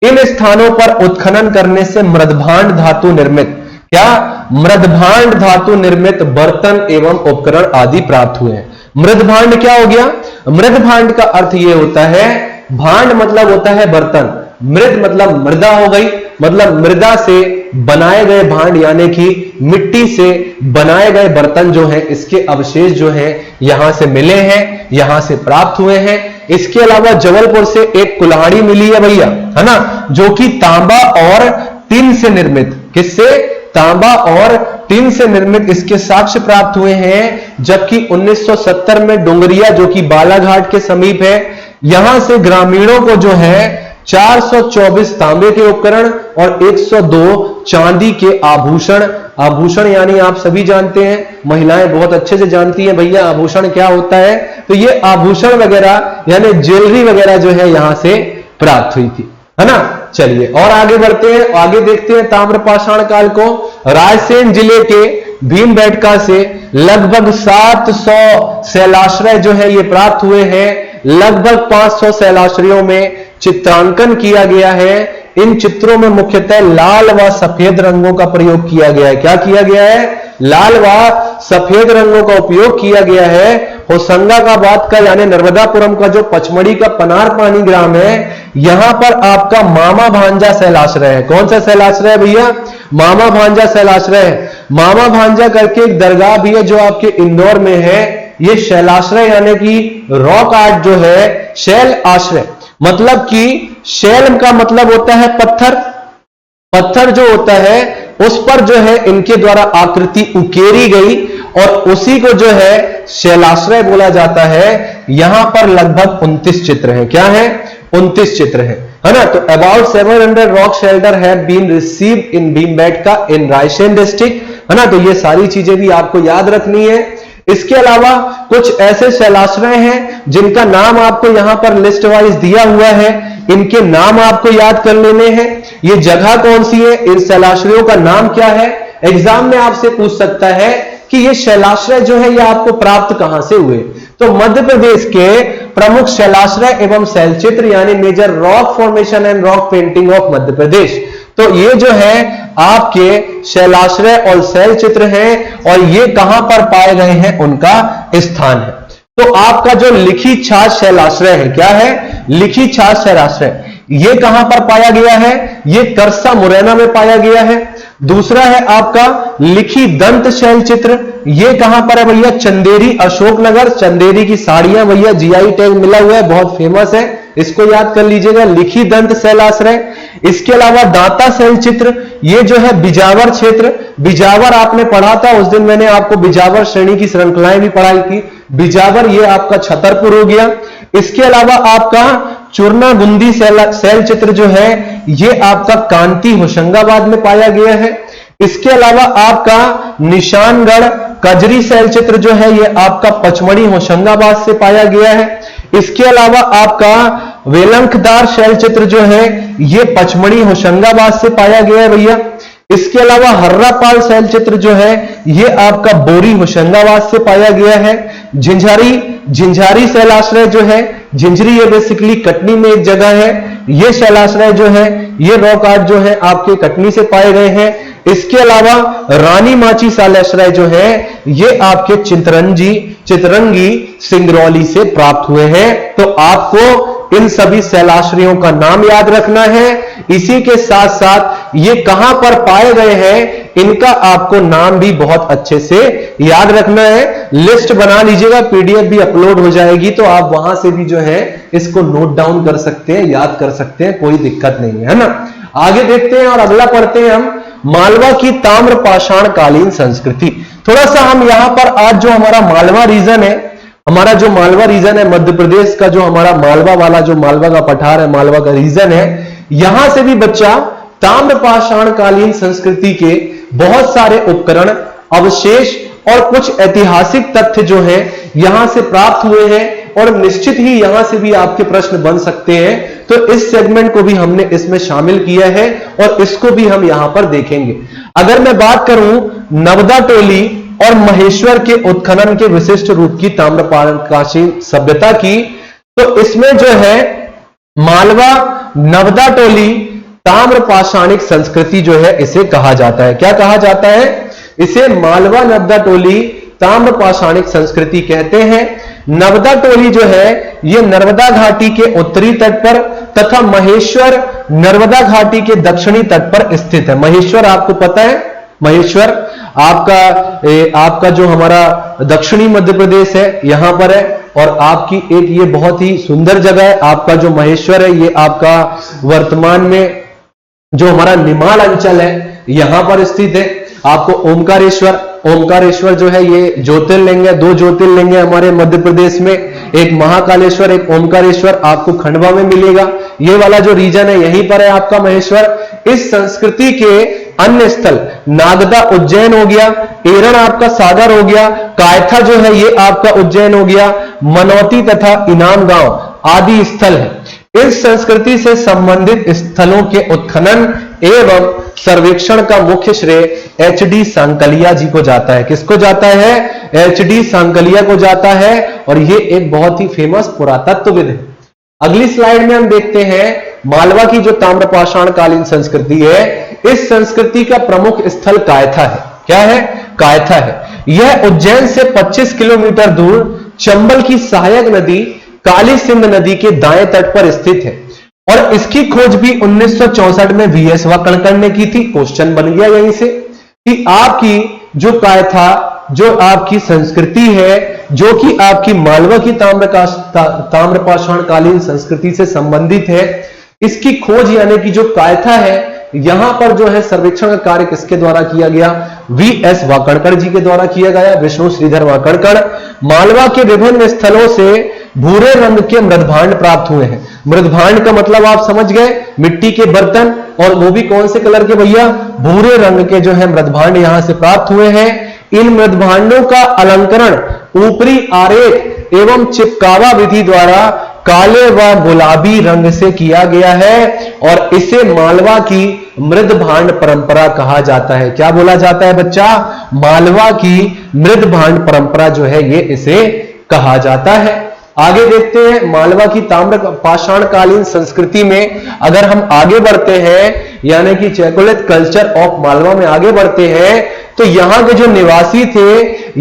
इन स्थानों पर उत्खनन करने से मृदभांड धातु निर्मित, क्या? मृदभांड धातु निर्मित बर्तन एवं उपकरण आदि प्राप्त हुए हैं। मृदभांड क्या हो गया? मृदभांड का अर्थ यह होता है, भांड मतलब होता है बर्तन, मृद मतलब मृदा हो गई, मतलब मृदा से बनाए गए भांड यानी कि मिट्टी से बनाए गए बर्तन जो है, इसके अवशेष जो है यहां से मिले हैं, यहां से प्राप्त हुए हैं। इसके अलावा जबलपुर से एक कुल्हाड़ी मिली है भैया, है ना, जो कि तांबा और टिन से निर्मित, किससे? तांबा और टिन से निर्मित इसके साक्ष्य प्राप्त हुए हैं। जबकि 1970 में डोंगरिया जो कि बालाघाट के समीप है, यहां से ग्रामीणों को जो है 424 तांबे के उपकरण और 102 चांदी के आभूषण, आभूषण यानी आप सभी जानते हैं, महिलाएं बहुत अच्छे से जानती हैं भैया आभूषण क्या होता है। तो ये आभूषण वगैरह यानी ज्वेलरी वगैरह जो है यहां से प्राप्त हुई थी, है ना। चलिए और आगे बढ़ते हैं, आगे देखते हैं ताम्रपाषाण काल को। रायसेन जिले के भीमबेटका से लगभग 700 शैलाश्रय जो है ये प्राप्त हुए हैं। लगभग 500 शैलाश्रयों में चित्रांकन किया गया है। इन चित्रों में मुख्यतः लाल व सफेद रंगों का प्रयोग किया गया है। क्या किया गया है? लाल व सफेद रंगों का उपयोग किया गया है। होशंगाबाद का यानी नर्मदापुरम का जो पचमढ़ी का पनार पानी ग्राम है, यहां पर आपका मामा भांजा शैलाश्रय है। कौन सा शैलाश्रय है भैया? मामा भांजा शैलाश्रय है। मामा भांजा करके एक दरगाह भी है जो आपके इंदौर में है। ये शैलाश्रय यानी कि रॉक आर्ट जो है, शैल आश्रय मतलब कि शैल का मतलब होता है पत्थर, पत्थर जो होता है उस पर जो है इनके द्वारा आकृति उकेरी गई और उसी को जो है शैलाश्रय बोला जाता है। यहां पर लगभग 29 चित्र हैं। क्या है? 29 चित्र हैं। है ना। तो about 700 rock shelter have been received in Bhimbetka in Raisen district, है ना। तो ये सारी चीजें भी आपको याद रखनी है। इसके अलावा कुछ ऐसे शैलाश्रय हैं जिनका नाम आपको यहां पर लिस्ट वाइज दिया हुआ है, इनके नाम आपको याद कर लेने हैं। ये जगह कौन सी है, इन शैलाश्रयों का नाम क्या है, एग्जाम में आपसे पूछ सकता है कि ये शैलाश्रय जो है ये आपको प्राप्त कहां से हुए। तो मध्य प्रदेश के प्रमुख शैलाश्रय एवं शैलचित्र यानी major rock formation and rock painting of Madhya Pradesh, तो ये जो है आपके शैलाश्रय और शैलचित्र हैं और ये कहां पर पाए गए हैं उनका स्थान है। तो आपका जो लिखी छाछ शैलाश्रय है, क्या है, लिखी छाछ शैलाश्रय, ये कहां पर पाया गया है, ये करसा मुरैना में पाया गया है। दूसरा है आपका लिखी दंत शैलचित्र, ये कहां पर है भैया, चंदेरी अशोकनगर, चंदेरी की साड़ियां भैया जीआई टैग मिला हुआ है, बहुत फेमस है, इसको याद कर लीजिएगा, लिखी दंत शैलाश्रय। इसके अलावा दांता शैलचित्र, ये जो है बिजावर क्षेत्र, बिजावर आपने पढ़ा था उस दिन, मैंने आपको बिजावर श्रेणी की श्रृंखलाएं भी पढ़ाई थी, बिजावर ये आपका छतरपुर हो गया। इसके अलावा आपका चूरना गुंदी शैल चित्र जो है ये आपका कांति होशंगाबाद में पाया गया है। इसके अलावा आपका निशानगढ़ कजरी शैल चित्र जो है ये आपका पचमढ़ी होशंगाबाद से पाया गया है। इसके अलावा आपका वेलंकदार शैल चित्र जो है ये पचमढ़ी होशंगाबाद से पाया गया है भैया। इसके अलावा हर्रापाल शैल चित्र जो है ये आपका बोरी होशंगाबाद से पाया गया है। झिंझारी शैलाश्रय जो है, झिंझरी ये बेसिकली कटनी में एक जगह है, ये शैलाश्रय जो है ये रॉक आर्ट जो है आपके कटनी से पाए गए हैं। इसके अलावा रानी माची शैलाश्रय जो है ये आपके चितरंगी सिंगरौली से प्राप्त हुए हैं। तो आपको इन सभी शैलाश्रयों का नाम याद रखना है, इसी के साथ साथ ये कहां पर पाए गए हैं इनका आपको नाम भी बहुत अच्छे से याद रखना है। लिस्ट बना लीजिएगा, पीडीएफ भी अपलोड हो जाएगी, तो आप वहां से भी जो है इसको नोट डाउन कर सकते हैं, याद कर सकते हैं, कोई दिक्कत नहीं है ना। आगे देखते हैं और अगला पढ़ते हैं हम, मालवा की ताम्र पाषाण कालीन संस्कृति। थोड़ा सा हम यहां पर आज जो हमारा मालवा रीजन है, हमारा जो मालवा रीजन है मध्य प्रदेश का, जो हमारा मालवा वाला जो मालवा का पठार है, मालवा का रीजन है, यहां से भी बच्चा ताम्र पाषाण कालीन संस्कृति के बहुत सारे उपकरण, अवशेष और कुछ ऐतिहासिक तथ्य जो है यहां से प्राप्त हुए हैं और निश्चित ही यहां से भी आपके प्रश्न बन सकते हैं। तो इस सेगमेंट को भी हमने इसमें शामिल किया है और इसको भी हम यहां पर देखेंगे। अगर मैं बात करूं नवदा टोली और महेश्वर के उत्खनन के विशिष्ट रूप की ताम्रपाषाण सभ्यता की, तो इसमें जो है मालवा नवदा टोली ताम्रपाषाणिक संस्कृति जो है इसे कहा जाता है। क्या कहा जाता है? इसे मालवा नवदा टोली ताम्रपाषाणिक संस्कृति कहते हैं। नवदा टोली जो है ये नर्मदा घाटी के उत्तरी तट पर तथा महेश्वर नर्मदा घाटी के दक्षिणी तट पर स्थित है। महेश्वर आपको पता है, महेश्वर आपका जो हमारा दक्षिणी मध्य प्रदेश है यहां पर है, और आपकी एक ये बहुत ही सुंदर जगह है, आपका जो महेश्वर है ये आपका वर्तमान में जो हमारा निमाड़ अंचल है यहां पर स्थित है। आपको ओमकारेश्वर जो है ये ज्योतिर्लिंग है, 2 ज्योतिर्लिंग है हमारे मध्य प्रदेश में, एक महाकालेश्वर एक ओमकारेश्वर आपको खंडवा में मिलेगा। ये वाला जो रीजन है यहीं पर है आपका महेश्वर। इस संस्कृति के अन्य स्थल नागदा उज्जैन हो गया, एरन आपका सागर हो गया, कायथा जो है ये आपका उज्जैन हो गया, मनौती तथा इनाम गांव आदि स्थल है। इस संस्कृति से संबंधित स्थलों के उत्खनन एवं सर्वेक्षण का मुख्य श्रेय एच.डी. सांकलिया जी को जाता है। किसको जाता है? एच.डी. सांकलिया को जाता है, और ये एक बहुत ही फेमस पुरातत्वविद है। अगली स्लाइड में हम देखते हैं मालवा की जो ताम्रपाषाण कालीन संस्कृति है, इस संस्कृति का प्रमुख स्थल कायथा है। क्या है? कायथा है। यह उज्जैन से 25 किलोमीटर दूर चंबल की सहायक नदी काली सिंध नदी के दाएं तट पर स्थित है, और इसकी खोज भी 1964 में वी.एस. वाकणकर ने की थी। क्वेश्चन बन गया यहीं से कि आपकी जो कायथा, जो आपकी संस्कृति है, जो कि आपकी मालवा की ताम्रपाषाण कालीन संस्कृति से संबंधित है, इसकी खोज यानी कि जो कायथा है यहां पर जो है सर्वेक्षण का कार्य किसके द्वारा किया गया? वीएस वाकड़कर जी के द्वारा किया गया, विष्णु श्रीधर वाकड़कर। मालवा के विभिन्न स्थलों से भूरे रंग के मृदभांड प्राप्त हुए हैं। मृदभांड का मतलब आप समझ गए, मिट्टी के बर्तन, और वो भी कौन से कलर के भैया? भूरे रंग के जो है मृदभांड यहां से प्राप्त हुए हैं। इन मृदभांडों का अलंकरण ऊपरी आरेख एवं चिपकावा विधि द्वारा काले व गुलाबी रंग से किया गया है और इसे मालवा की मृदभांड परंपरा कहा जाता है। क्या बोला जाता है बच्चा? मालवा की मृदभांड परंपरा जो है ये इसे कहा जाता है। आगे देखते हैं, मालवा की ताम्र पाषाण कालीन संस्कृति में अगर हम आगे बढ़ते हैं, यानी कि चैकोलिथ कल्चर ऑफ मालवा में आगे बढ़ते हैं, तो यहां के जो निवासी थे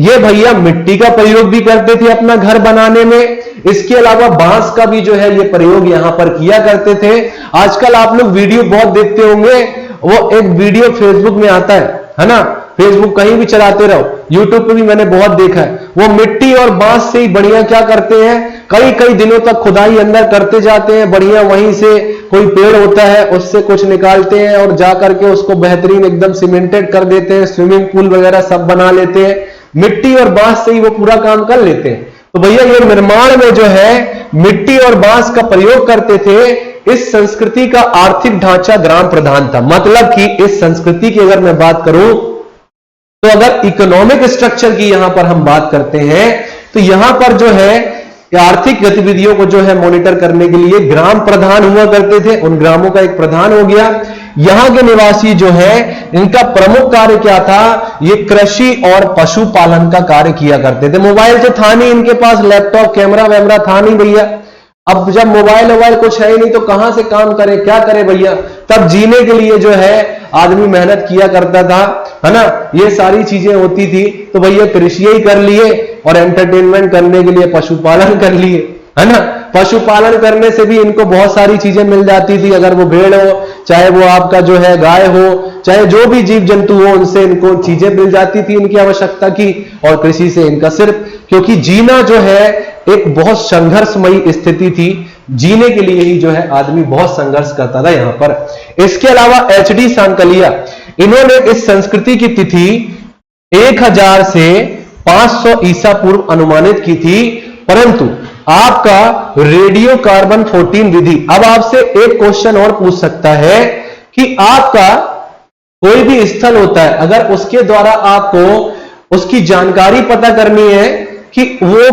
ये भैया मिट्टी का प्रयोग भी करते थे अपना घर बनाने में। इसके अलावा बांस का भी जो है ये प्रयोग यहां पर किया करते थे। आजकल आप लोग वीडियो बहुत देखते होंगे, वो एक वीडियो फेसबुक में आता है ना, फेसबुक कहीं भी चलाते रहो, यूट्यूब पे भी मैंने बहुत देखा है। वो मिट्टी और बांस से ही बढ़िया क्या करते हैं, कई कई दिनों तक खुदाई अंदर करते जाते हैं, बढ़िया वहीं से कोई पेड़ होता है उससे कुछ निकालते हैं और जा करके उसको बेहतरीन एकदम सीमेंटेड कर देते हैं, स्विमिंग पूल वगैरह सब बना लेते हैं। मिट्टी और बांस से ही वो पूरा काम कर लेते हैं। तो भैया ये निर्माण में जो है मिट्टी और बांस का प्रयोग करते थे। इस संस्कृति का आर्थिक ढांचा ग्राम प्रधान था। मतलब कि इस संस्कृति की अगर मैं बात करूं तो अगर इकोनॉमिक स्ट्रक्चर की यहां पर हम बात करते हैं तो यहां पर जो है आर्थिक गतिविधियों को जो है मॉनिटर करने के लिए ग्राम प्रधान हुआ करते थे। उन ग्रामों का एक प्रधान हो गया। यहां के निवासी जो है इनका प्रमुख कार्य क्या था? ये कृषि और पशुपालन का कार्य किया करते थे। मोबाइल तो था नहीं इनके पास, लैपटॉप कैमरा वैमरा था नहीं भैया। अब जब मोबाइल वोबाइल कुछ है ही नहीं तो कहां से काम करे, क्या करे भैया? तब जीने के लिए जो है आदमी मेहनत किया करता था, है ना, ये सारी चीजें होती थी। तो भैया कृषि ही कर लिए और एंटरटेनमेंट करने के लिए पशुपालन कर लिए, है ना। पशुपालन करने से भी इनको बहुत सारी चीजें मिल जाती थी। अगर वो भेड़ हो, चाहे वो आपका जो है गाय हो, चाहे जो भी जीव जंतु हो, उनसे इनको चीजें मिल जाती थी इनकी आवश्यकता की। और कृषि से इनका सिर्फ, क्योंकि जीना जो है एक बहुत संघर्षमयी स्थिति थी, जीने के लिए ही जो है आदमी बहुत संघर्ष करता था यहां पर। इसके अलावा एचडी सांकलिया, इन्होंने इस संस्कृति की तिथि 1000 से 500 ईसा पूर्व अनुमानित की थी। परंतु आपका रेडियो कार्बन 14 विधि, अब आपसे एक क्वेश्चन और पूछ सकता है कि आपका कोई भी स्थल होता है, अगर उसके द्वारा आपको उसकी जानकारी पता करनी है कि वो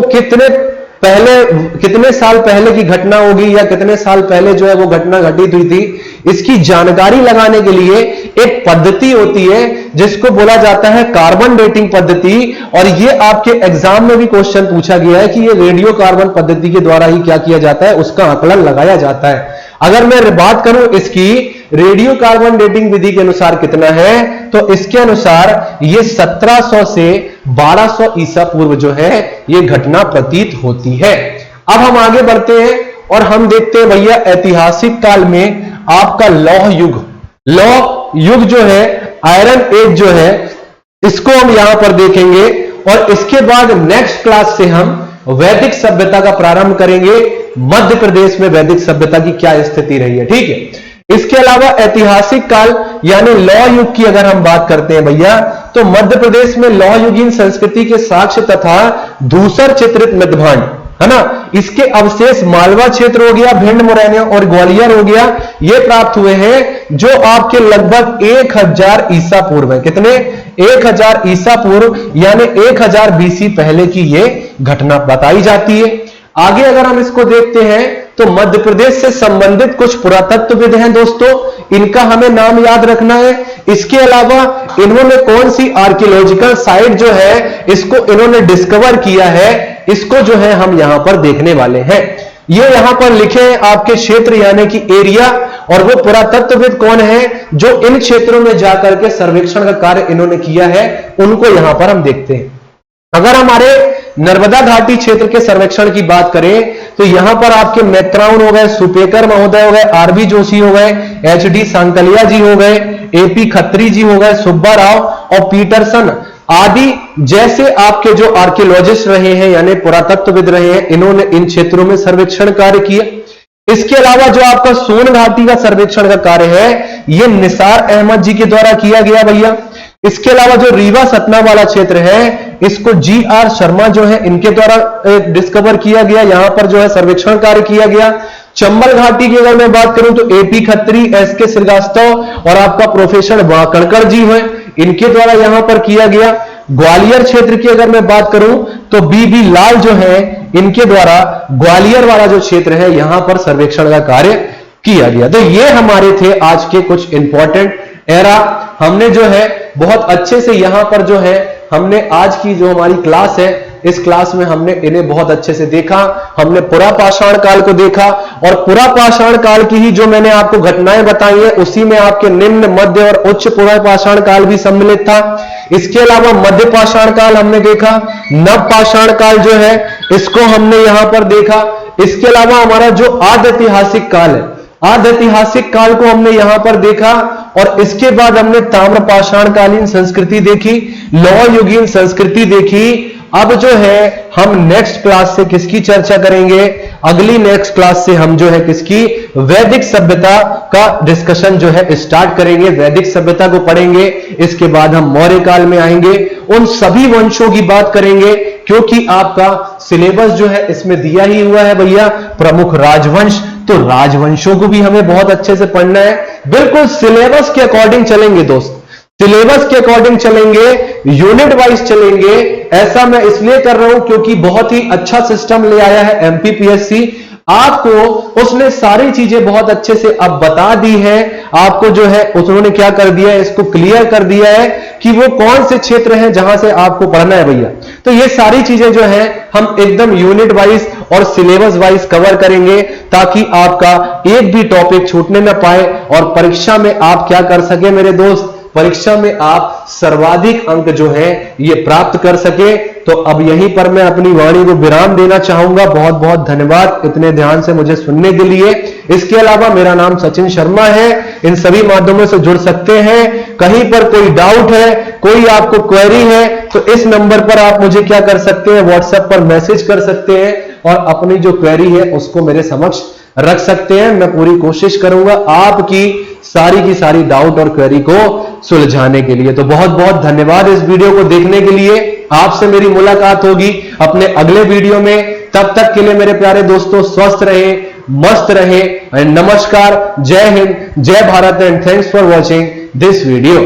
कितने साल पहले की घटना होगी या कितने साल पहले जो है वो घटना घटित हुई थी, इसकी जानकारी लगाने के लिए एक पद्धति होती है जिसको बोला जाता है कार्बन डेटिंग पद्धति। और ये आपके एग्जाम में भी क्वेश्चन पूछा गया है कि ये रेडियो कार्बन पद्धति के द्वारा ही क्या किया जाता है, उसका आकलन लगाया जाता है। अगर मैं बात करूं इसकी रेडियो कार्बन डेटिंग विधि के अनुसार कितना है, तो इसके अनुसार ये 1700 से 1200 ईसा पूर्व जो है ये घटना प्रतीत होती है। अब हम आगे बढ़ते हैं और हम देखते हैं भैया ऐतिहासिक काल में आपका लौह युग जो है, आयरन एज जो है, इसको हम यहां पर देखेंगे। और इसके बाद नेक्स्ट क्लास से हम वैदिक सभ्यता का प्रारंभ करेंगे। मध्य प्रदेश में वैदिक सभ्यता की क्या स्थिति रही है, ठीक है। इसके अलावा ऐतिहासिक काल यानी लौह युग की अगर हम बात करते हैं भैया, तो मध्य प्रदेश में लौह युगीन संस्कृति के साक्ष्य तथा धूसर चित्रित मृदभांड, है ना, इसके अवशेष मालवा क्षेत्र हो गया, भिंड मुरैना और ग्वालियर हो गया, ये प्राप्त हुए हैं, जो आपके लगभग 1000 ईसा पूर्व है। कितने? 1000 ईसा पूर्व यानी 1000 बीसी पहले की ये घटना बताई जाती है। आगे अगर हम इसको देखते हैं तो मध्य प्रदेश से संबंधित कुछ पुरातत्वविद हैं दोस्तों, इनका हमें नाम याद रखना है। इसके अलावा इन्होंने कौन सी आर्कियोलॉजिकल साइट जो है इसको इन्होंने डिस्कवर किया है, इसको जो है हम यहां पर देखने वाले हैं। ये यहां पर लिखे हैं आपके क्षेत्र यानी कि एरिया, और वो पुरातत्वविद कौन है जो इन क्षेत्रों में जाकर के सर्वेक्षण का कार्य इन्होंने किया है, उनको यहां पर हम देखते हैं। अगर हमारे नर्मदा घाटी क्षेत्र के सर्वेक्षण की बात करें तो यहां पर आपके मैत्राउन हो गए, सुपेकर महोदय हो गए, आरबी जोशी हो गए, एचडी सांकलिया जी हो गए, एपी खत्री जी हो गए, सुब्बा राव और पीटरसन आदि जैसे आपके जो आर्कियोलॉजिस्ट रहे हैं यानी पुरातत्वविद रहे हैं, इन्होंने इन क्षेत्रों में सर्वेक्षण कार्य किया। इसके अलावा जो आपका सोन घाटी का सर्वेक्षण का कार्य है यह निसार अहमद जी के द्वारा किया गया भैया। इसके अलावा जो रीवा सतना वाला क्षेत्र है इसको GR शर्मा जो है इनके द्वारा डिस्कवर किया गया, यहां पर जो है सर्वेक्षण कार्य किया गया। चंबल घाटी की अगर मैं बात करूं तो AP खत्री, SK श्रीवास्तव और आपका प्रोफेसर वाकणकर जी हैं, इनके द्वारा यहां पर किया गया। ग्वालियर क्षेत्र की अगर मैं बात करूं तो BB लाल जो है इनके द्वारा ग्वालियर वाला जो क्षेत्र है यहां पर सर्वेक्षण का कार्य किया गया। तो ये हमारे थे आज के कुछ इंपॉर्टेंट एरा। हमने जो है बहुत अच्छे से यहां पर जो है हमने आज की जो हमारी क्लास है इस क्लास में हमने इन्हें बहुत अच्छे से देखा। हमने पुरा पाषाण काल को देखा और पुरा पाषाण काल की ही जो मैंने आपको घटनाएं बताई है उसी में आपके निम्न, मध्य और उच्च पुरा पाषाण काल भी सम्मिलित था। इसके अलावा मध्य पाषाण काल हमने देखा, नव पाषाण काल जो है इसको हमने यहां पर देखा। इसके अलावा हमारा जो आद्य ऐतिहासिक काल है, आद्य ऐतिहासिक काल को हमने यहां पर देखा और इसके बाद हमने ताम्र पाषाणकालीन संस्कृति देखी, लौह युगीन संस्कृति देखी। अब जो है हम नेक्स्ट क्लास से किसकी चर्चा करेंगे, अगली नेक्स्ट क्लास से हम जो है किसकी, वैदिक सभ्यता का डिस्कशन जो है स्टार्ट करेंगे, वैदिक सभ्यता को पढ़ेंगे। इसके बाद हम मौर्य काल में आएंगे, उन सभी वंशों की बात करेंगे क्योंकि आपका सिलेबस जो है इसमें दिया ही हुआ है भैया प्रमुख राजवंश, तो राजवंशों को भी हमें बहुत अच्छे से पढ़ना है। बिल्कुल सिलेबस के अकॉर्डिंग चलेंगे दोस्त, सिलेबस के अकॉर्डिंग चलेंगे, यूनिट वाइज चलेंगे। ऐसा मैं इसलिए कर रहा हूं क्योंकि बहुत ही अच्छा सिस्टम ले आया है MPPSC, आपको उसने सारी चीजें बहुत अच्छे से अब बता दी है। आपको जो है उन्होंने क्या कर दिया है, इसको क्लियर कर दिया है कि वो कौन से क्षेत्र हैं जहां से आपको पढ़ना है भैया। तो ये सारी चीजें जो है हम एकदम यूनिट वाइज और सिलेबस वाइज कवर करेंगे ताकि आपका एक भी टॉपिक छूटने ना पाए और परीक्षा में आप क्या कर सके मेरे दोस्त, परीक्षा में आप सर्वाधिक अंक जो है ये प्राप्त कर सके। तो अब यहीं पर मैं अपनी वाणी को विराम देना चाहूंगा। बहुत बहुत धन्यवाद इतने ध्यान से मुझे सुनने के लिए। इसके अलावा मेरा नाम सचिन शर्मा है, इन सभी माध्यमों से जुड़ सकते हैं। कहीं पर कोई डाउट है, कोई आपको क्वेरी है तो इस नंबर पर आप मुझे क्या कर सकते हैं, व्हाट्सएप पर मैसेज कर सकते हैं और अपनी जो क्वेरी है उसको मेरे समक्ष रख सकते हैं। मैं पूरी कोशिश करूंगा आपकी सारी की सारी डाउट और क्वेरी को सुलझाने के लिए। तो बहुत बहुत धन्यवाद इस वीडियो को देखने के लिए। आपसे मेरी मुलाकात होगी अपने अगले वीडियो में। तब तक के लिए मेरे प्यारे दोस्तों स्वस्थ रहे, मस्त रहे। नमस्कार, जय हिंद, जय Bharat and thanks for watching this video.